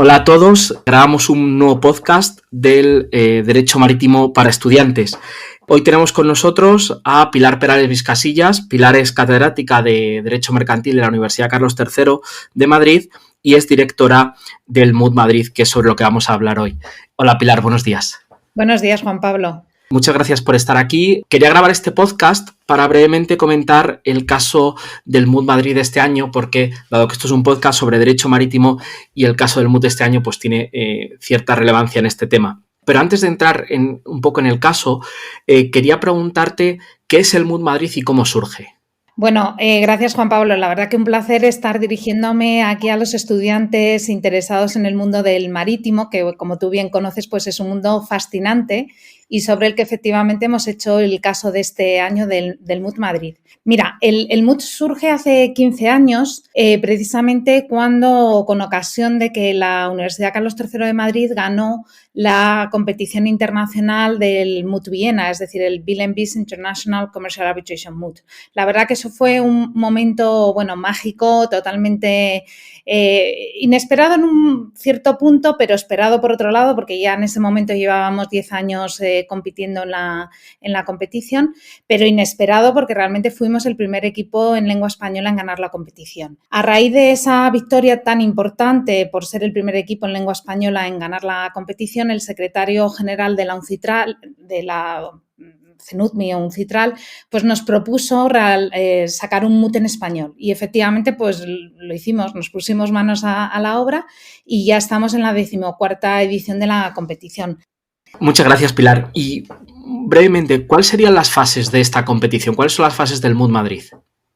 Hola a todos, grabamos un nuevo podcast del Derecho Marítimo para Estudiantes. Hoy tenemos con nosotros a Pilar Perales Viscasillas. Pilar es catedrática de Derecho Mercantil de la Universidad Carlos III de Madrid y es directora del MUT Madrid, que es sobre lo que vamos a hablar hoy. Hola Pilar, buenos días. Buenos días, Juan Pablo. Muchas gracias por estar aquí. Quería grabar este podcast para brevemente comentar el caso del MUT Madrid de este año, porque dado que esto es un podcast sobre derecho marítimo y el caso del MUT de este año pues tiene cierta relevancia en este tema. Pero antes de entrar un poco en el caso, quería preguntarte qué es el MUT Madrid y cómo surge. Bueno, gracias Juan Pablo. La verdad que un placer estar dirigiéndome aquí a los estudiantes interesados en el mundo del marítimo, que como tú bien conoces, pues es un mundo fascinante y sobre el que efectivamente hemos hecho el caso de este año del MUT Madrid. Mira, el MUT surge hace 15 años, precisamente cuando, con ocasión de que la Universidad Carlos III de Madrid ganó la competición internacional del MUT Viena, es decir, el Bill & Business International Commercial Arbitration MUT. La verdad que eso fue un momento, mágico, totalmente inesperado en un cierto punto, pero esperado por otro lado, porque ya en ese momento llevábamos 10 años compitiendo en la competición, pero inesperado porque realmente fuimos el primer equipo en lengua española en ganar la competición. A raíz de esa victoria tan importante por ser el primer equipo en lengua española en ganar la competición, el secretario general de la UNCITRAL, de la CENUTMI o UNCITRAL, pues nos propuso sacar un MUT en español y efectivamente pues lo hicimos, nos pusimos manos a la obra y ya estamos en la 14ª edición de la competición. Muchas gracias, Pilar. Y brevemente, ¿cuáles serían las fases de esta competición? ¿Cuáles son las fases del MUT Madrid?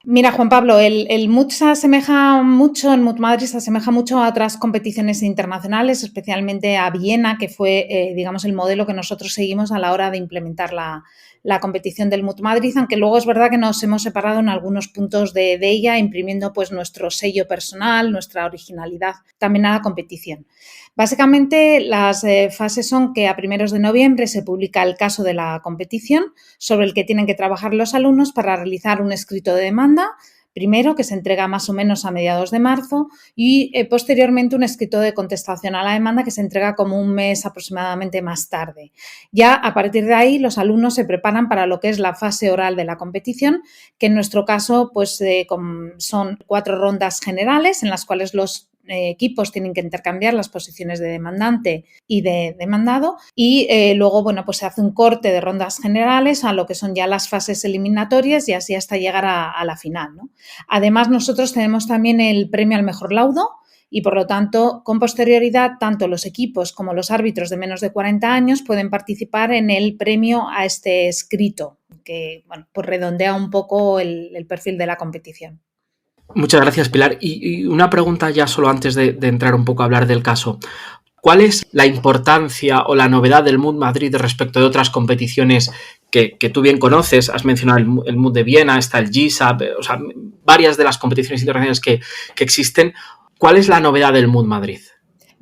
Mira, Juan Pablo, el MUT se asemeja mucho, el MUT Madrid se asemeja mucho a otras competiciones internacionales, especialmente a Viena, que fue, digamos, el modelo que nosotros seguimos a la hora de implementar la competición del MUT Madrid, aunque luego es verdad que nos hemos separado en algunos puntos de ella, imprimiendo pues nuestro sello personal, nuestra originalidad también a la competición. Básicamente, las fases son que a primeros de noviembre se publica el caso de la competición sobre el que tienen que trabajar los alumnos para realizar un escrito de demanda, primero, que se entrega más o menos a mediados de marzo y posteriormente un escrito de contestación a la demanda que se entrega como un mes aproximadamente más tarde. Ya a partir de ahí los alumnos se preparan para lo que es la fase oral de la competición, que en nuestro caso pues, son 4 rondas generales en las cuales los equipos tienen que intercambiar las posiciones de demandante y de demandado y luego, pues se hace un corte de rondas generales a lo que son ya las fases eliminatorias y así hasta llegar a la final, ¿no? Además, nosotros tenemos también el premio al mejor laudo y, por lo tanto, con posterioridad, tanto los equipos como los árbitros de menos de 40 años pueden participar en el premio a este escrito, que, pues redondea un poco el perfil de la competición. Muchas gracias, Pilar. Y una pregunta ya solo antes de entrar un poco a hablar del caso. ¿Cuál es la importancia o la novedad del MUT Madrid respecto de otras competiciones que tú bien conoces? Has mencionado el MUT de Viena, está el GSAP, o sea, varias de las competiciones internacionales que existen. ¿Cuál es la novedad del MUT Madrid?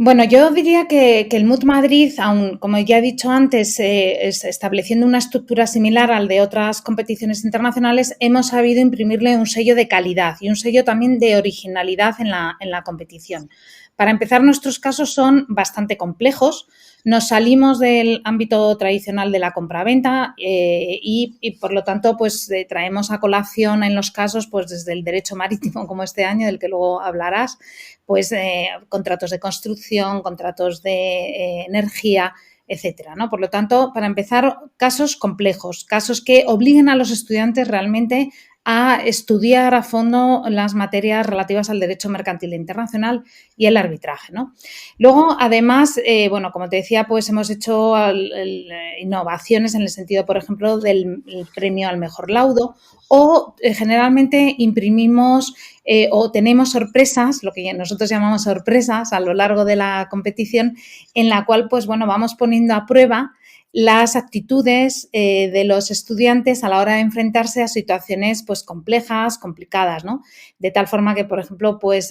Bueno, yo diría que el MUT Madrid, aun como ya he dicho antes, estableciendo una estructura similar al de otras competiciones internacionales, hemos sabido imprimirle un sello de calidad y un sello también de originalidad en la competición. Para empezar, nuestros casos son bastante complejos. Nos salimos del ámbito tradicional de la compraventa y por lo tanto, pues traemos a colación en los casos, pues desde el derecho marítimo como este año, del que luego hablarás, pues contratos de construcción, contratos de energía, etcétera, ¿no? Por lo tanto, para empezar, casos complejos, casos que obliguen a los estudiantes realmente a estudiar a fondo las materias relativas al derecho mercantil internacional y el arbitraje, ¿no? Luego, además, como te decía, pues hemos hecho innovaciones en el sentido, por ejemplo, del premio al mejor laudo o generalmente imprimimos o tenemos sorpresas, lo que nosotros llamamos sorpresas a lo largo de la competición, en la cual, pues vamos poniendo a prueba las actitudes de los estudiantes a la hora de enfrentarse a situaciones pues complejas, complicadas, ¿no? De tal forma que, por ejemplo, pues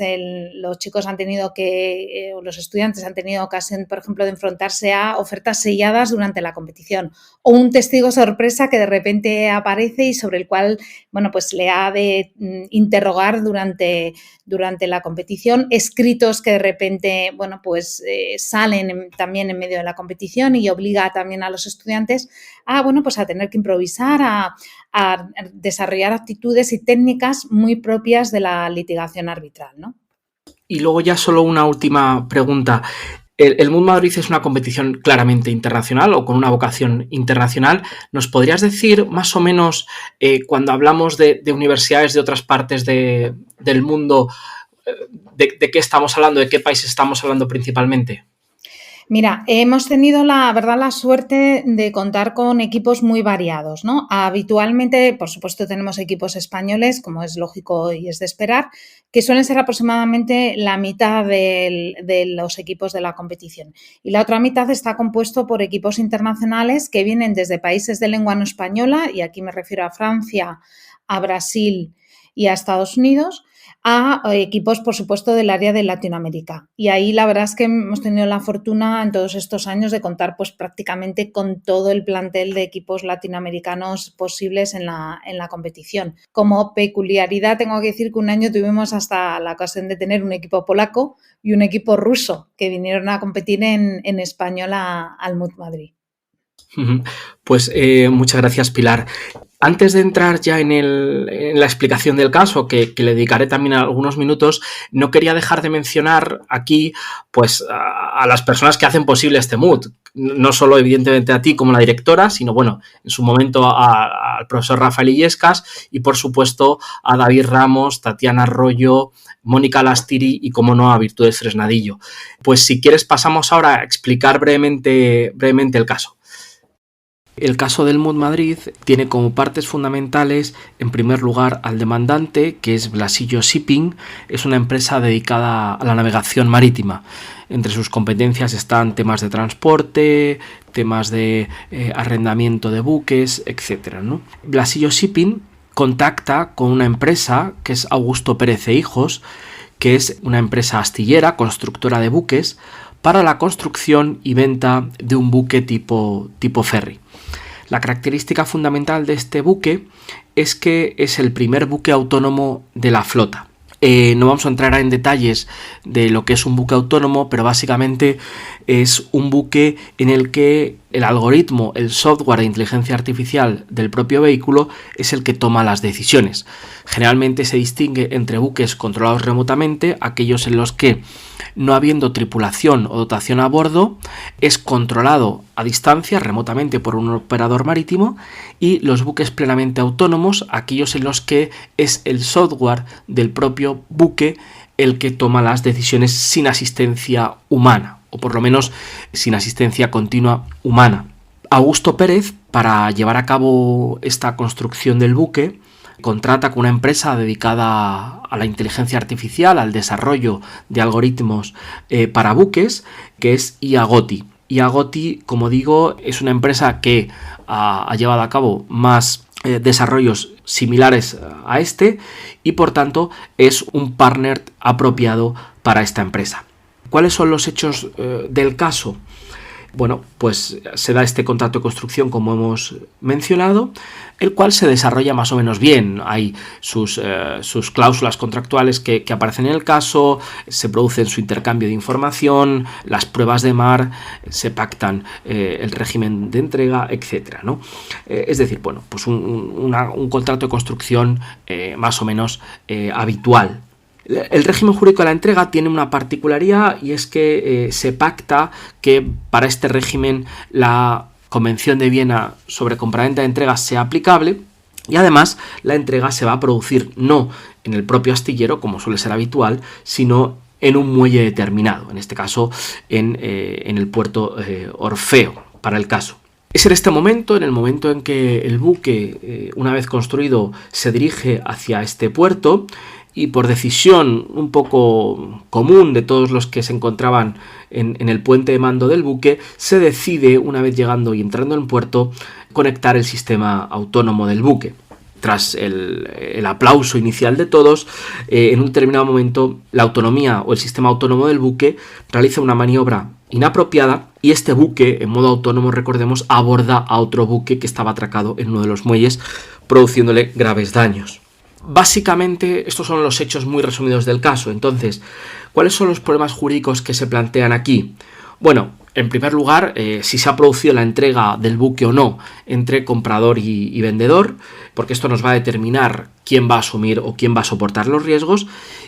los chicos han tenido que, los estudiantes han tenido ocasión, por ejemplo, de enfrentarse a ofertas selladas durante la competición o un testigo sorpresa que de repente aparece y sobre el cual, bueno, pues le ha de interrogar durante la competición, escritos que de repente, bueno, pues salen también en medio de la competición y obliga también a los estudiantes a, bueno, pues a tener que improvisar, a desarrollar actitudes y técnicas muy propias de la litigación arbitral, ¿no? Y luego ya solo una última pregunta. El Mood Madrid es una competición claramente internacional o con una vocación internacional. ¿Nos podrías decir más o menos cuando hablamos de universidades de otras partes del mundo, de qué estamos hablando, de qué países estamos hablando principalmente? Mira, hemos tenido la suerte de contar con equipos muy variados, ¿no? Habitualmente, por supuesto, tenemos equipos españoles, como es lógico y es de esperar, que suelen ser aproximadamente la mitad de los equipos de la competición. Y la otra mitad está compuesto por equipos internacionales que vienen desde países de lengua no española, y aquí me refiero a Francia, a Brasil y a Estados Unidos, a equipos, por supuesto, del área de Latinoamérica. Y ahí la verdad es que hemos tenido la fortuna en todos estos años de contar pues prácticamente con todo el plantel de equipos latinoamericanos posibles en la competición. Como peculiaridad tengo que decir que un año tuvimos hasta la ocasión de tener un equipo polaco y un equipo ruso que vinieron a competir en español al Mood Madrid. Pues muchas gracias, Pilar. Antes de entrar ya en la explicación del caso, que le dedicaré también algunos minutos, no quería dejar de mencionar aquí pues, a las personas que hacen posible este Mood. No solo, evidentemente, a ti como la directora, sino, bueno, en su momento al profesor Rafael Illescas y, por supuesto, a David Ramos, Tatiana Arroyo, Mónica Lastiri y, como no, a Virtudes Fresnadillo. Pues si quieres pasamos ahora a explicar brevemente el caso. El caso del Mood Madrid tiene como partes fundamentales, en primer lugar, al demandante, que es Blasillo Shipping. Es una empresa dedicada a la navegación marítima. Entre sus competencias están temas de transporte, temas de arrendamiento de buques, etc., ¿no? Blasillo Shipping contacta con una empresa que es Augusto Pérez e Hijos, que es una empresa astillera, constructora de buques, para la construcción y venta de un buque tipo ferry. La característica fundamental de este buque es que es el primer buque autónomo de la flota. No vamos a entrar en detalles de lo que es un buque autónomo, pero básicamente es un buque en el que el algoritmo, el software de inteligencia artificial del propio vehículo es el que toma las decisiones. Generalmente se distingue entre buques controlados remotamente, aquellos en los que, no habiendo tripulación o dotación a bordo, es controlado a distancia, remotamente, por un operador marítimo, y los buques plenamente autónomos, aquellos en los que es el software del propio buque el que toma las decisiones sin asistencia humana, o por lo menos sin asistencia continua humana. Augusto Pérez, para llevar a cabo esta construcción del buque, contrata con una empresa dedicada a la inteligencia artificial, al desarrollo de algoritmos para buques, que es IAGOTI. IAGOTI, como digo, es una empresa que ha llevado a cabo más desarrollos similares a este y, por tanto, es un partner apropiado para esta empresa. ¿Cuáles son los hechos del caso? Bueno, pues se da este contrato de construcción, como hemos mencionado, el cual se desarrolla más o menos bien. Hay sus cláusulas contractuales que aparecen en el caso, se produce su intercambio de información, las pruebas de mar, se pactan el régimen de entrega, etcétera, ¿no? Es decir, bueno, pues un contrato de construcción más o menos habitual. El régimen jurídico de la entrega tiene una particularidad, y es que se pacta que para este régimen la Convención de Viena sobre compraventa de entregas sea aplicable, y además la entrega se va a producir no en el propio astillero, como suele ser habitual, sino en un muelle determinado, en este caso en el puerto Orfeo, para el caso. Es en este momento, en el momento en que el buque, una vez construido, se dirige hacia este puerto, y por decisión un poco común de todos los que se encontraban en el puente de mando del buque, se decide, una vez llegando y entrando en puerto, conectar el sistema autónomo del buque. Tras el aplauso inicial de todos, en un determinado momento la autonomía o el sistema autónomo del buque realiza una maniobra inapropiada y este buque, en modo autónomo, recordemos, aborda a otro buque que estaba atracado en uno de los muelles, produciéndole graves daños. Básicamente, estos son los hechos muy resumidos del caso. Entonces, ¿cuáles son los problemas jurídicos que se plantean aquí? Bueno, en primer lugar, si se ha producido la entrega del buque o no entre comprador y vendedor, porque esto nos va a determinar quién va a asumir o quién va a soportar los riesgos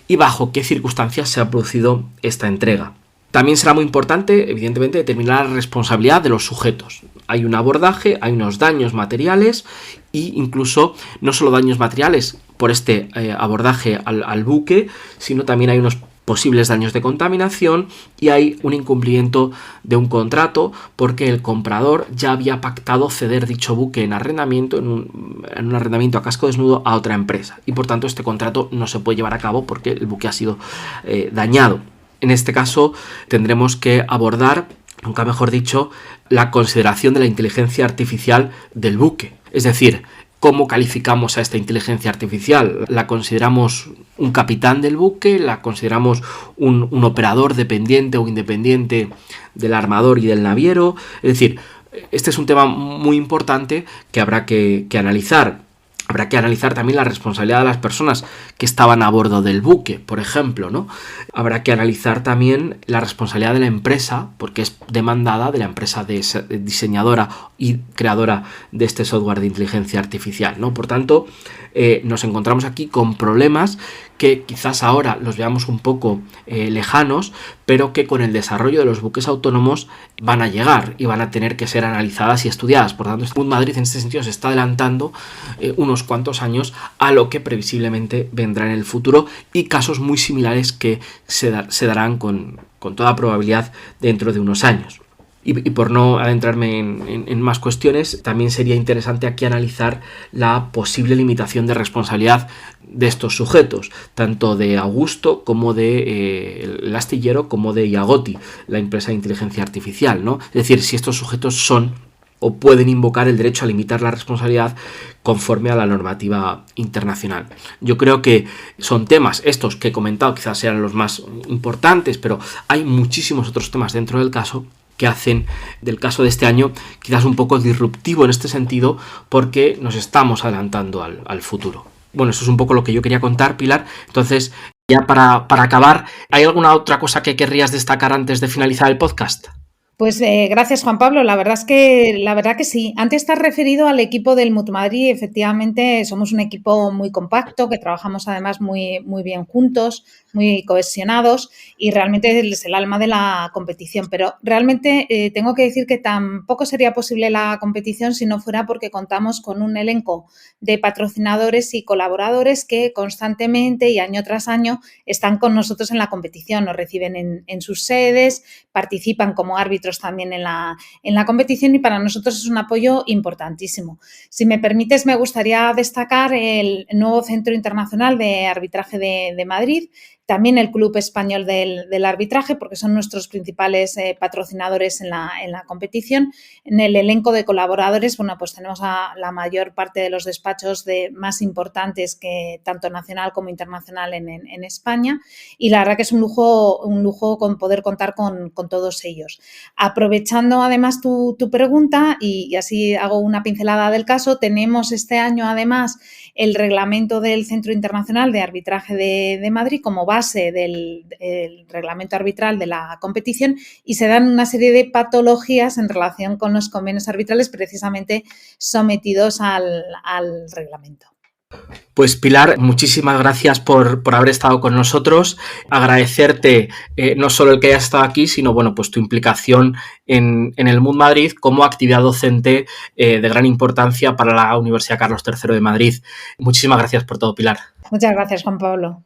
y bajo qué circunstancias se ha producido esta entrega. También será muy importante, evidentemente, determinar la responsabilidad de los sujetos. Hay un abordaje, hay unos daños materiales e incluso no solo daños materiales por este abordaje al buque, sino también hay unos posibles daños de contaminación y hay un incumplimiento de un contrato porque el comprador ya había pactado ceder dicho buque en arrendamiento, en un arrendamiento a casco desnudo a otra empresa y por tanto este contrato no se puede llevar a cabo porque el buque ha sido dañado. En este caso tendremos que abordar, nunca mejor dicho, la consideración de la inteligencia artificial del buque. Es decir, ¿cómo calificamos a esta inteligencia artificial? ¿La consideramos un capitán del buque? ¿La consideramos un operador dependiente o independiente del armador y del naviero? Es decir, este es un tema muy importante que habrá que analizar. Habrá que analizar también la responsabilidad de las personas que estaban a bordo del buque, por ejemplo, ¿no? Habrá que analizar también la responsabilidad de la empresa, porque es demandada de la empresa diseñadora y creadora de este software de inteligencia artificial, ¿no? Por tanto, nos encontramos aquí con problemas que quizás ahora los veamos un poco lejanos, pero que con el desarrollo de los buques autónomos van a llegar y van a tener que ser analizadas y estudiadas. Por tanto, Mood Madrid en este sentido se está adelantando unos cuantos años a lo que previsiblemente vendrá en el futuro y casos muy similares que se darán con toda probabilidad dentro de unos años. Y por no adentrarme en más cuestiones, también sería interesante aquí analizar la posible limitación de responsabilidad de estos sujetos, tanto de Augusto como de el astillero como de Iagoti, la empresa de inteligencia artificial, ¿no? Es decir, si estos sujetos son o pueden invocar el derecho a limitar la responsabilidad conforme a la normativa internacional. Yo creo que son temas estos que he comentado, quizás sean los más importantes, pero hay muchísimos otros temas dentro del caso que hacen del caso de este año quizás un poco disruptivo en este sentido porque nos estamos adelantando al futuro. Bueno, eso es un poco lo que yo quería contar, Pilar. Entonces, ya para acabar, ¿hay alguna otra cosa que querrías destacar antes de finalizar el podcast? Pues gracias, Juan Pablo. La verdad que sí. Antes te has referido al equipo del Mood Madrid. Efectivamente, somos un equipo muy compacto, que trabajamos además muy, muy bien juntos, muy cohesionados y realmente es el alma de la competición. Pero realmente tengo que decir que tampoco sería posible la competición si no fuera porque contamos con un elenco de patrocinadores y colaboradores que constantemente y año tras año están con nosotros en la competición. Nos reciben en sus sedes, participan como árbitros también en la competición y para nosotros es un apoyo importantísimo. Si me permites, me gustaría destacar el nuevo Centro Internacional de Arbitraje de Madrid, también el Club Español del Arbitraje, porque son nuestros principales patrocinadores en la competición. En el elenco de colaboradores, bueno, pues tenemos a la mayor parte de los despachos más importantes que tanto nacional como internacional en España y la verdad que es un lujo con poder contar con todos ellos. Aprovechando además tu pregunta y así hago una pincelada del caso, tenemos este año además el reglamento del Centro Internacional de Arbitraje de Madrid como base del reglamento arbitral de la competición y se dan una serie de patologías en relación con los convenios arbitrales precisamente sometidos al reglamento. Pues Pilar, muchísimas gracias por haber estado con nosotros. Agradecerte no solo el que hayas estado aquí, sino bueno, pues tu implicación en el Mood Madrid como actividad docente de gran importancia para la Universidad Carlos III de Madrid. Muchísimas gracias por todo, Pilar. Muchas gracias, Juan Pablo.